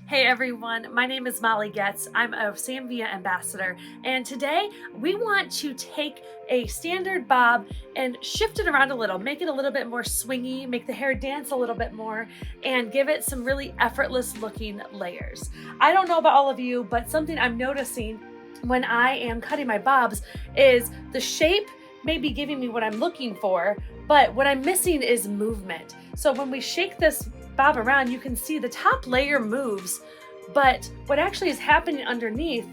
Hey everyone, my name is Molly Getz. I'm a Villa Ambassador, and today we want to take a standard bob and shift it around a little, make it a little bit more swingy, make the hair dance a little bit more, and give it some really effortless looking layers. I don't know about all of you, but something I'm noticing when I am cutting my bobs is the shape may be giving me what I'm looking for, but what I'm missing is movement. So when we shake this bob around, you can see the top layer moves, but what actually is happening underneath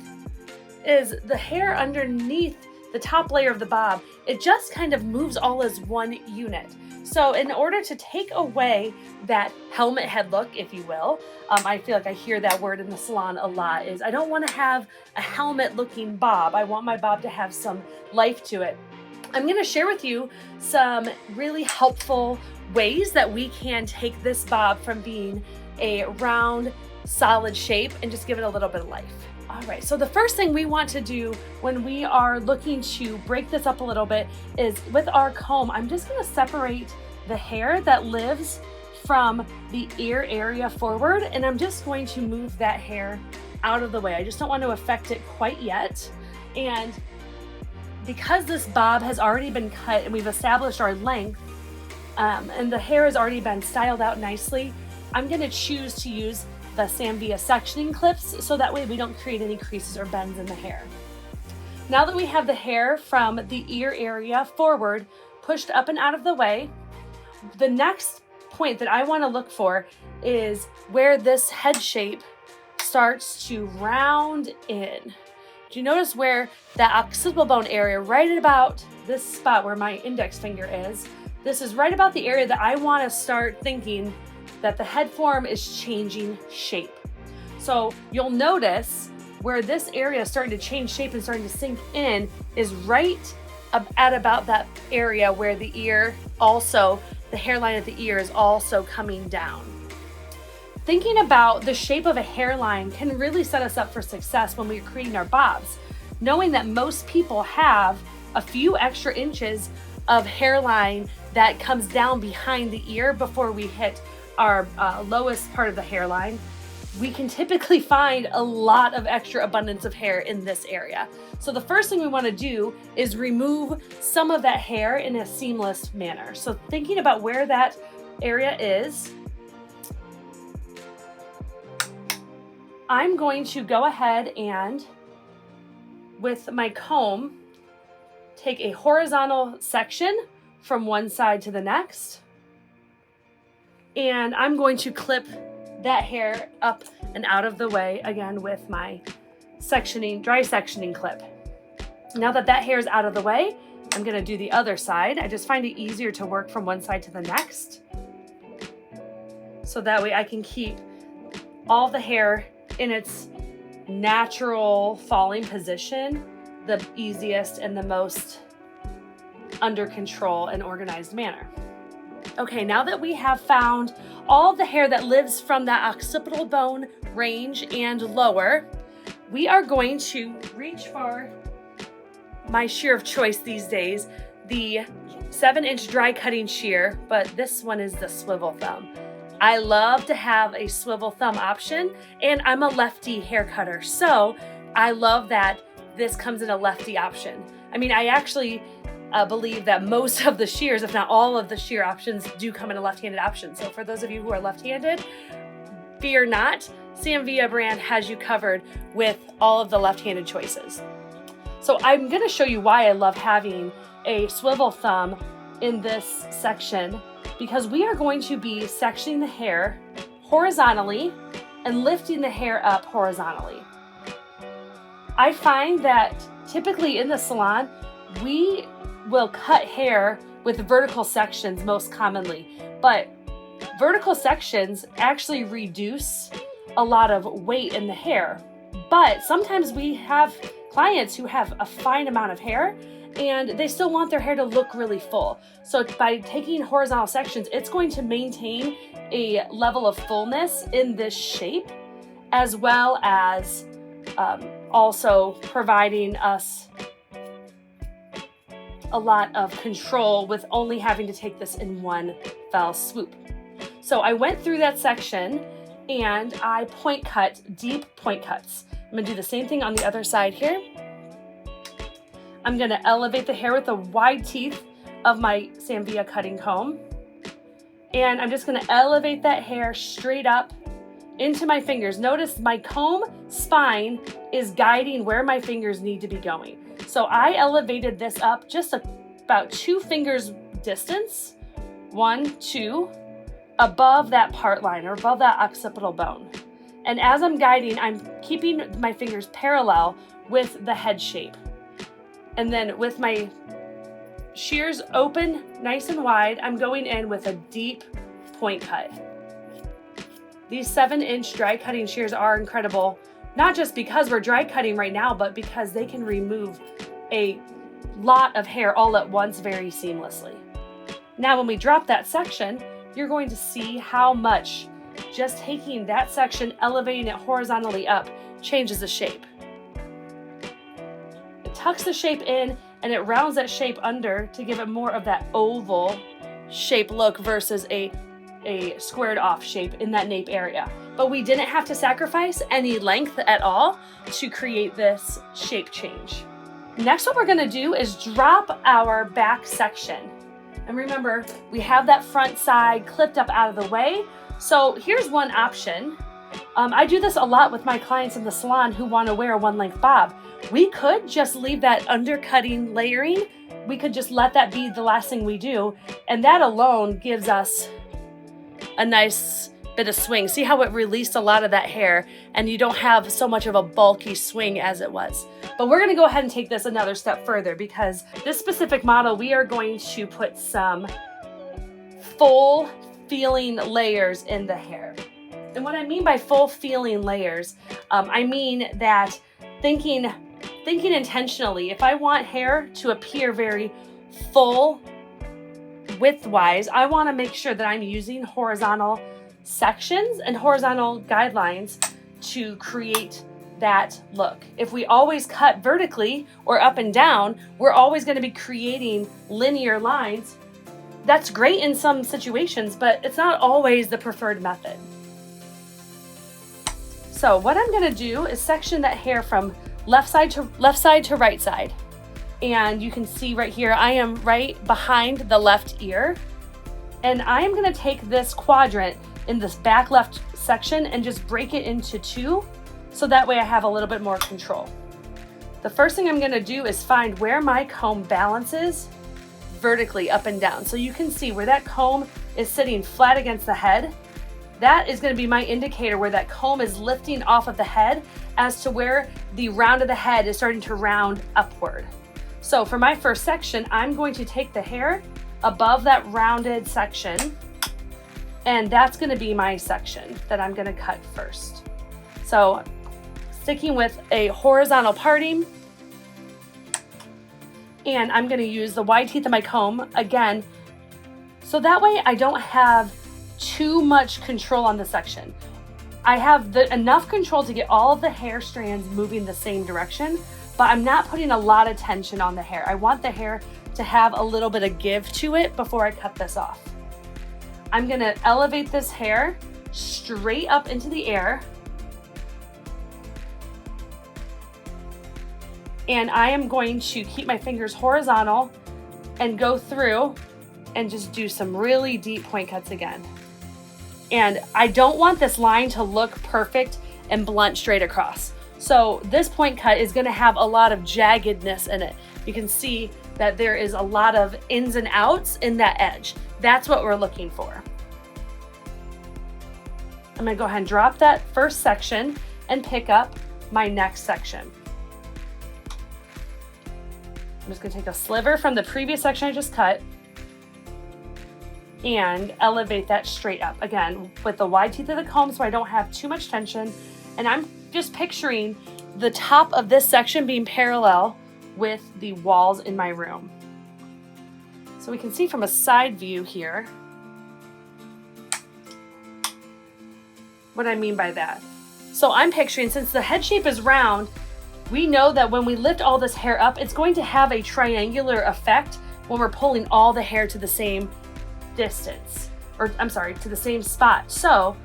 is the hair underneath the top layer of the bob, it just kind of moves all as one unit. So in order to take away that helmet head look, if you will, I feel like I hear that word in the salon a lot, is I don't want to have a helmet looking bob. I want my bob to have some life to it. I'm going to share with you some really helpful ways that we can take this bob from being a round, solid shape and just give it a little bit of life. All right, so the first thing we want to do when we are looking to break this up a little bit is with our comb, I'm just going to separate the hair that lives from the ear area forward, and I'm just going to move that hair out of the way. I just don't want to affect it quite yet. And because this bob has already been cut and we've established our length, and the hair has already been styled out nicely, I'm going to choose to use the Villa sectioning clips so that way we don't create any creases or bends in the hair. Now that we have the hair from the ear area forward pushed up and out of the way, the next point that I want to look for is where this head shape starts to round in. Do you notice where the occipital bone area, right at about this spot where my index finger is, this is right about the area that I want to start thinking that the head form is changing shape. So you'll notice where this area is starting to change shape and starting to sink in is right at about that area where the ear also, the hairline of the ear is also coming down. Thinking about the shape of a hairline can really set us up for success when we're creating our bobs. Knowing that most people have a few extra inches of hairline that comes down behind the ear before we hit our lowest part of the hairline, we can typically find a lot of extra abundance of hair in this area. So the first thing we want to do is remove some of that hair in a seamless manner. So thinking about where that area is, I'm going to go ahead and, with my comb, take a horizontal section from one side to the next, and I'm going to clip that hair up and out of the way again with my dry sectioning clip. Now that hair is out of the way, I'm going to do the other side. I just find it easier to work from one side to the next, so that way I can keep all the hair in its natural falling position, the easiest and the most under control and organized manner. Okay, now that we have found all the hair that lives from that occipital bone range and lower, we are going to reach for my shear of choice these days, the 7-inch dry cutting shear, but this one is the swivel thumb. I love to have a swivel thumb option, and I'm a lefty hair cutter, so I love that this comes in a lefty option. I mean, I actually believe that most of the shears, if not all of the shear options, do come in a left-handed option. So for those of you who are left-handed, fear not, Villa brand has you covered with all of the left-handed choices. So I'm going to show you why I love having a swivel thumb in this section, because we are going to be sectioning the hair horizontally and lifting the hair up horizontally. I find that typically in the salon, we will cut hair with vertical sections most commonly, but vertical sections actually reduce a lot of weight in the hair. But sometimes we have clients who have a fine amount of hair and they still want their hair to look really full. So by taking horizontal sections, it's going to maintain a level of fullness in this shape, as well as also providing us a lot of control with only having to take this in one fell swoop. So I went through that section and I point cut, deep point cuts. I'm gonna do the same thing on the other side here. I'm gonna elevate the hair with the wide teeth of my Samvia cutting comb. And I'm just gonna elevate that hair straight up into my fingers. Notice my comb spine is guiding where my fingers need to be going. So I elevated this up just about 2 fingers distance, 1, 2, above that part line or above that occipital bone. And as I'm guiding, I'm keeping my fingers parallel with the head shape. And then with my shears open, nice and wide, I'm going in with a deep point cut. These 7-inch dry cutting shears are incredible, not just because we're dry cutting right now, but because they can remove a lot of hair all at once very seamlessly. Now, when we drop that section, you're going to see how much just taking that section, elevating it horizontally up, changes the shape. It tucks the shape in and it rounds that shape under to give it more of that oval shape look versus a squared off shape in that nape area. But we didn't have to sacrifice any length at all to create this shape change. Next, what we're gonna do is drop our back section. And remember, we have that front side clipped up out of the way. So here's one option. I do this a lot with my clients in the salon who want to wear a 1-length bob. We could just leave that undercutting layering. We could just let that be the last thing we do. And that alone gives us a nice bit of swing. See how it released a lot of that hair and you don't have so much of a bulky swing as it was. But we're gonna go ahead and take this another step further because this specific model, we are going to put some full feeling layers in the hair. And what I mean by full feeling layers, I mean that thinking intentionally, if I want hair to appear very full width-wise, I wanna make sure that I'm using horizontal sections and horizontal guidelines to create that look. If we always cut vertically or up and down, we're always going to be creating linear lines. That's great in some situations, but it's not always the preferred method. So what I'm going to do is section that hair from left side to right side. And you can see right here, I am right behind the left ear. And I am going to take this quadrant in this back left section and just break it into 2, so that way I have a little bit more control. The first thing I'm gonna do is find where my comb balances vertically up and down. So you can see where that comb is sitting flat against the head. That is gonna be my indicator where that comb is lifting off of the head as to where the round of the head is starting to round upward. So for my first section, I'm going to take the hair above that rounded section, and that's gonna be my section that I'm gonna cut first. So sticking with a horizontal parting, and I'm gonna use the wide teeth of my comb again, so that way I don't have too much control on the section. I have enough control to get all of the hair strands moving the same direction, but I'm not putting a lot of tension on the hair. I want the hair to have a little bit of give to it before I cut this off. I'm gonna elevate this hair straight up into the air. And I am going to keep my fingers horizontal and go through and just do some really deep point cuts again. And I don't want this line to look perfect and blunt straight across. So this point cut is gonna have a lot of jaggedness in it. You can see that there is a lot of ins and outs in that edge. That's what we're looking for. I'm gonna go ahead and drop that first section and pick up my next section. I'm just gonna take a sliver from the previous section I just cut and elevate that straight up. Again, with the wide teeth of the comb so I don't have too much tension. And I'm just picturing the top of this section being parallel with the walls in my room. So we can see from a side view here what I mean by that. So I'm picturing, since the head shape is round, we know that when we lift all this hair up, it's going to have a triangular effect when we're pulling all the hair to the same distance, or I'm sorry, to the same spot. So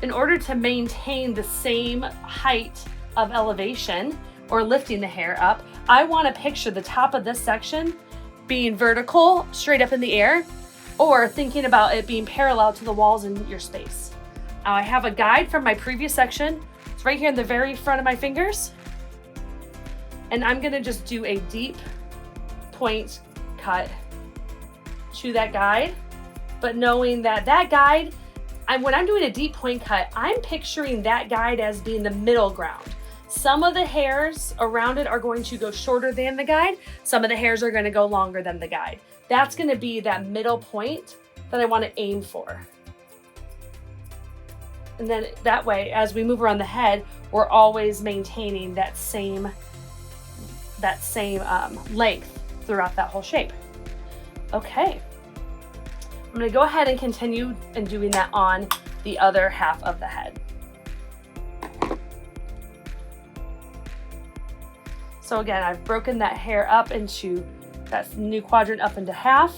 in order to maintain the same height of elevation or lifting the hair up, I want to picture the top of this section being vertical, straight up in the air, or thinking about it being parallel to the walls in your space. Now I have a guide from my previous section. It's right here in the very front of my fingers. And I'm gonna just do a deep point cut to that guide, but knowing that that guide, when I'm doing a deep point cut, I'm picturing that guide as being the middle ground. Some of the hairs around it are going to go shorter than the guide. Some of the hairs are gonna go longer than the guide. That's gonna be that middle point that I wanna aim for. And then that way, as we move around the head, we're always maintaining that same length throughout that whole shape. Okay, I'm gonna go ahead and continue and doing that on the other half of the head. So again, I've broken that hair up into that new quadrant up into half.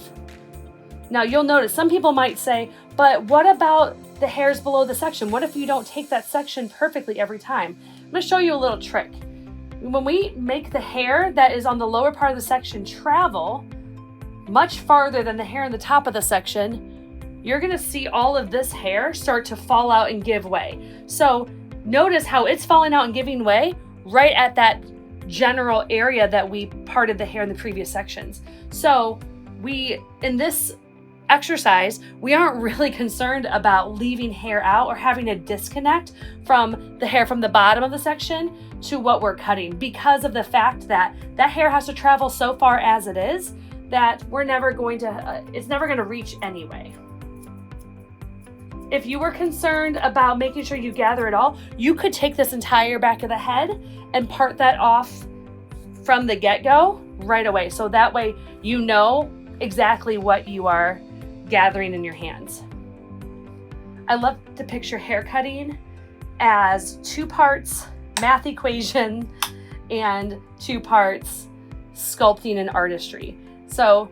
Now you'll notice some people might say, but what about the hairs below the section? What if you don't take that section perfectly every time? I'm gonna show you a little trick. When we make the hair that is on the lower part of the section travel much farther than the hair on the top of the section, you're gonna see all of this hair start to fall out and give way. So notice how it's falling out and giving way right at that general area that we parted the hair in the previous sections. So in this exercise, we aren't really concerned about leaving hair out or having a disconnect from the hair from the bottom of the section to what we're cutting, because of the fact that that hair has to travel so far as it is that we're never going to, it's never going to reach anyway. If you were concerned about making sure you gather it all, you could take this entire back of the head and part that off from the get-go right away. So that way you know exactly what you are gathering in your hands. I love to picture hair cutting as 2 parts math equation and 2 parts sculpting and artistry. So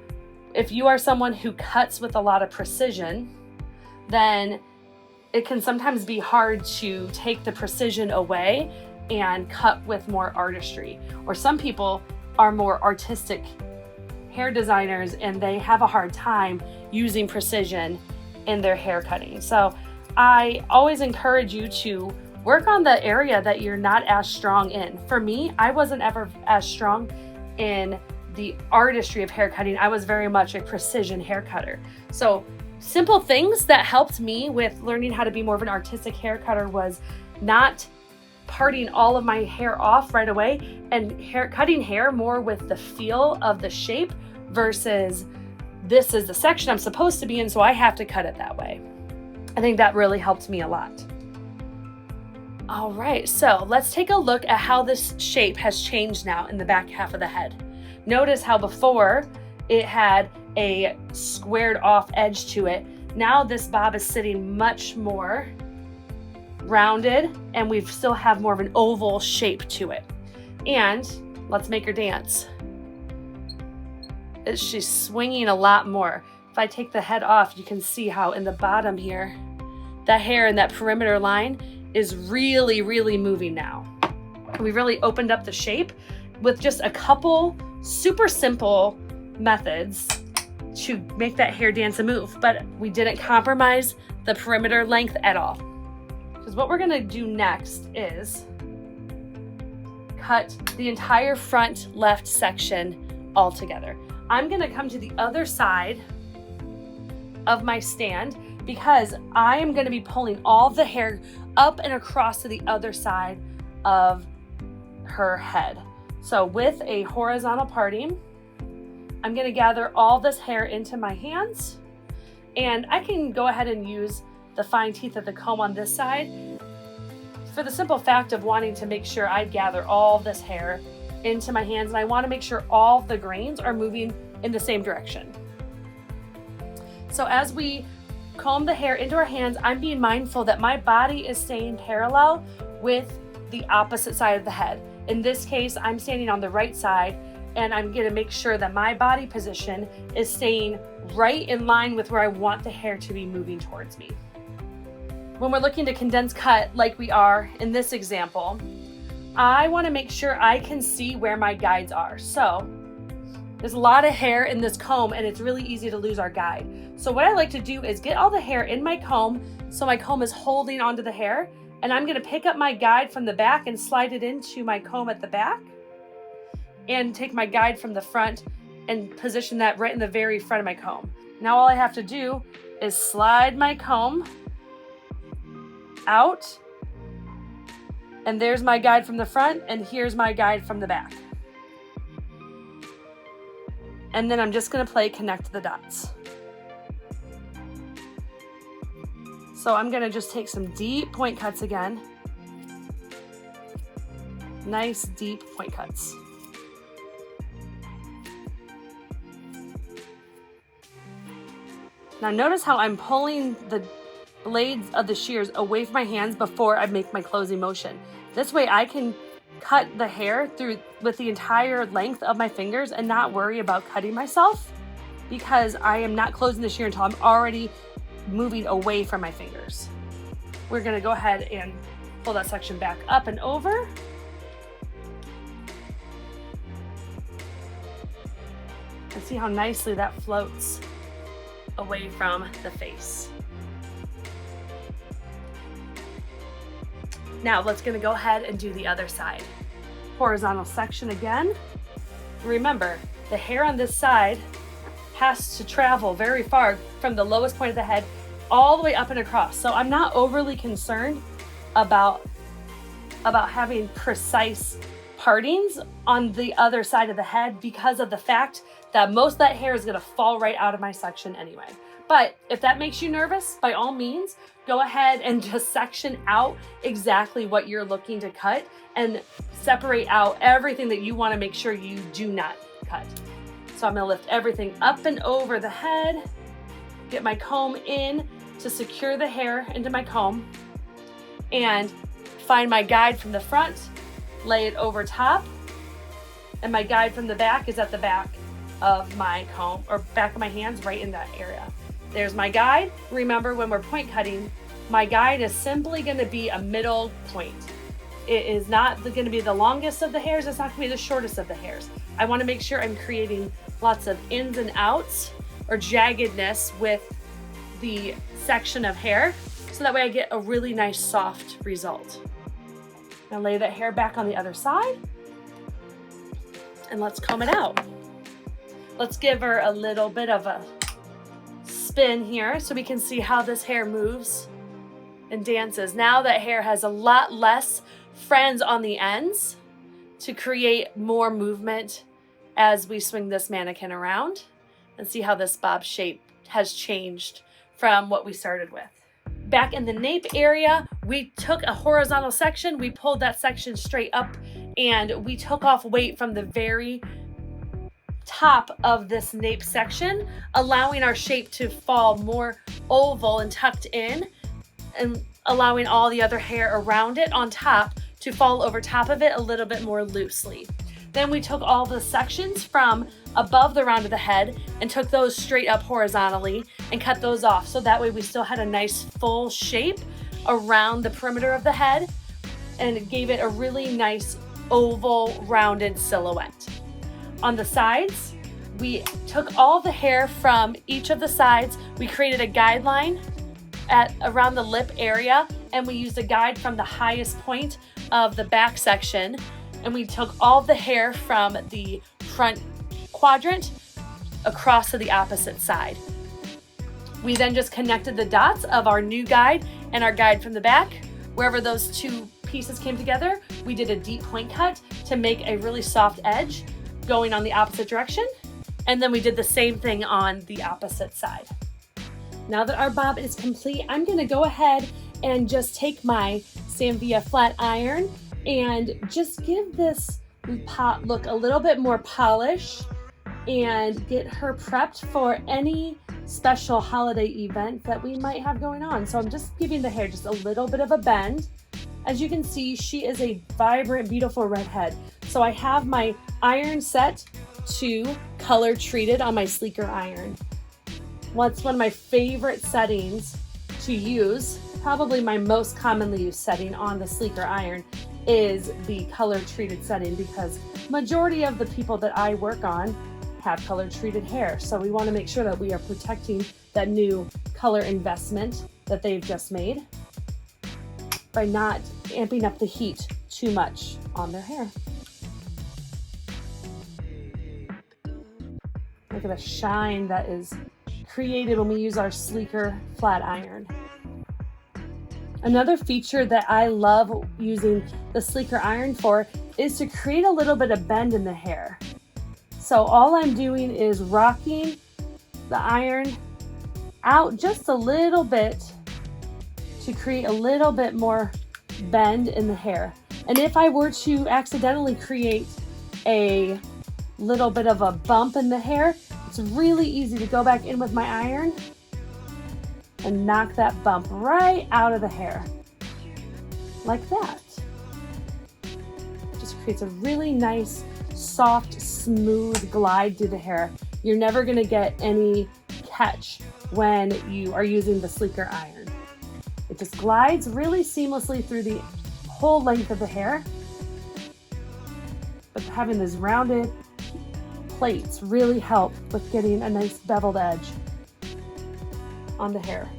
if you are someone who cuts with a lot of precision, then it can sometimes be hard to take the precision away and cut with more artistry. Or some people are more artistic hair designers and they have a hard time using precision in their hair cutting. So I always encourage you to work on the area that you're not as strong in. For me, I wasn't ever as strong in the artistry of hair cutting. I was very much a precision hair cutter. So simple things that helped me with learning how to be more of an artistic hair cutter was not parting all of my hair off right away and cutting hair more with the feel of the shape versus this is the section I'm supposed to be in, so I have to cut it that way. I think that really helped me a lot. All right, so let's take a look at how this shape has changed now in the back half of the head. Notice how before it had a squared off edge to it. Now this bob is sitting much more rounded and we still have more of an oval shape to it. And let's make her dance. She's swinging a lot more. If I take the head off, you can see how in the bottom here, that hair in that perimeter line is really, really moving now. We really opened up the shape with just a couple super simple methods to make that hair dance and move, but we didn't compromise the perimeter length at all. Because what we're gonna do next is cut the entire front left section all together. I'm gonna come to the other side of my stand because I am gonna be pulling all the hair up and across to the other side of her head. So with a horizontal parting, I'm gonna gather all this hair into my hands, and I can go ahead and use the fine teeth of the comb on this side for the simple fact of wanting to make sure I gather all this hair into my hands, and I wanna make sure all the grains are moving in the same direction. So as we comb the hair into our hands, I'm being mindful that my body is staying parallel with the opposite side of the head. In this case, I'm standing on the right side, and I'm gonna make sure that my body position is staying right in line with where I want the hair to be moving towards me. when we're looking to condense cut like we are in this example, I want to make sure I can see where my guides are. So there's a lot of hair in this comb and it's really easy to lose our guide. So what I like to do is get all the hair in my comb so my comb is holding onto the hair, and I'm going to pick up my guide from the back and slide it into my comb at the back, and take my guide from the front and position that right in the very front of my comb. Now all I have to do is slide my comb out, and there's my guide from the front, and here's my guide from the back. And then I'm just gonna play connect the dots. So I'm gonna just take some deep point cuts again. Nice deep point cuts. Now notice how I'm pulling the blades of the shears away from my hands before I make my closing motion. This way I can cut the hair through with the entire length of my fingers and not worry about cutting myself, because I am not closing the shear until I'm already moving away from my fingers. We're gonna go ahead and pull that section back up and over. And see how nicely that floats away from the face. Now let's gonna go ahead and do the other side. Horizontal section again. Remember, the hair on this side has to travel very far from the lowest point of the head all the way up and across. So I'm not overly concerned about having precise partings on the other side of the head, because of the fact that most of that hair is gonna fall right out of my section anyway. But if that makes you nervous, by all means, go ahead and just section out exactly what you're looking to cut and separate out everything that you wanna make sure you do not cut. So I'm gonna lift everything up and over the head, get my comb in to secure the hair into my comb, and find my guide from the front, lay it over top, and my guide from the back is at the back of my comb, or back of my hands, right in that area. There's my guide. Remember, when we're point cutting, my guide is simply gonna be a middle point. It is not gonna be the longest of the hairs, it's not gonna be the shortest of the hairs. I wanna make sure I'm creating lots of ins and outs or jaggedness with the section of hair, so that way I get a really nice soft result. Now lay that hair back on the other side, and let's comb it out. Let's give her a little bit of a spin here so we can see how this hair moves and dances. Now that hair has a lot less fringe on the ends to create more movement as we swing this mannequin around, and see how this bob shape has changed from what we started with. Back in the nape area, we took a horizontal section, we pulled that section straight up, and we took off weight from the very top of this nape section, allowing our shape to fall more oval and tucked in, and allowing all the other hair around it on top to fall over top of it a little bit more loosely. Then we took all the sections from above the round of the head and took those straight up horizontally and cut those off, so that way we still had a nice full shape around the perimeter of the head, and it gave it a really nice oval rounded silhouette. On the sides, we took all the hair from each of the sides, we created a guideline at around the lip area, and we used a guide from the highest point of the back section, and we took all the hair from the front quadrant across to the opposite side. We then just connected the dots of our new guide and our guide from the back. Wherever those two pieces came together, we did a deep point cut to make a really soft edge going on the opposite direction. And then we did the same thing on the opposite side. Now that our bob is complete, I'm gonna go ahead and just take my Villa flat iron and just give this pot look a little bit more polish and get her prepped for any special holiday event that we might have going on. So I'm just giving the hair just a little bit of a bend. As you can see, she is a vibrant, beautiful redhead. So I have my iron set to color treated on my sleeker iron. What's one of my favorite settings to use probably my most commonly used setting on the sleeker iron is the color treated setting, because majority of the people that I work on have color treated hair. So we want to make sure that we are protecting that new color investment that they've just made by not amping up the heat too much on their hair. Look at the shine that is created when we use our sleeker flat iron. Another feature that I love using the sleeker iron for is to create a little bit of bend in the hair. So all I'm doing is rocking the iron out just a little bit to create a little bit more bend in the hair. And if I were to accidentally create a little bit of a bump in the hair, it's really easy to go back in with my iron and knock that bump right out of the hair. Like that. Just creates a really nice, soft, smooth glide through the hair. You're never gonna get any catch when you are using the sleeker iron. It just glides really seamlessly through the whole length of the hair. But having these rounded plates really help with getting a nice beveled edge on the hair.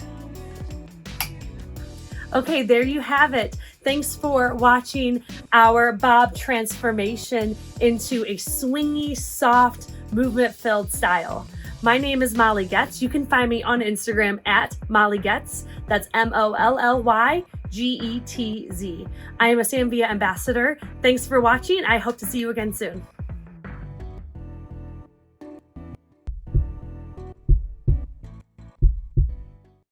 Okay, there you have it. Thanks for watching our bob transformation into a swingy, soft, movement-filled style. My name is Molly Getz. You can find me on Instagram at Molly Getz. That's MOLLYGETZ. I am a Villa Ambassador. Thanks for watching. I hope to see you again soon.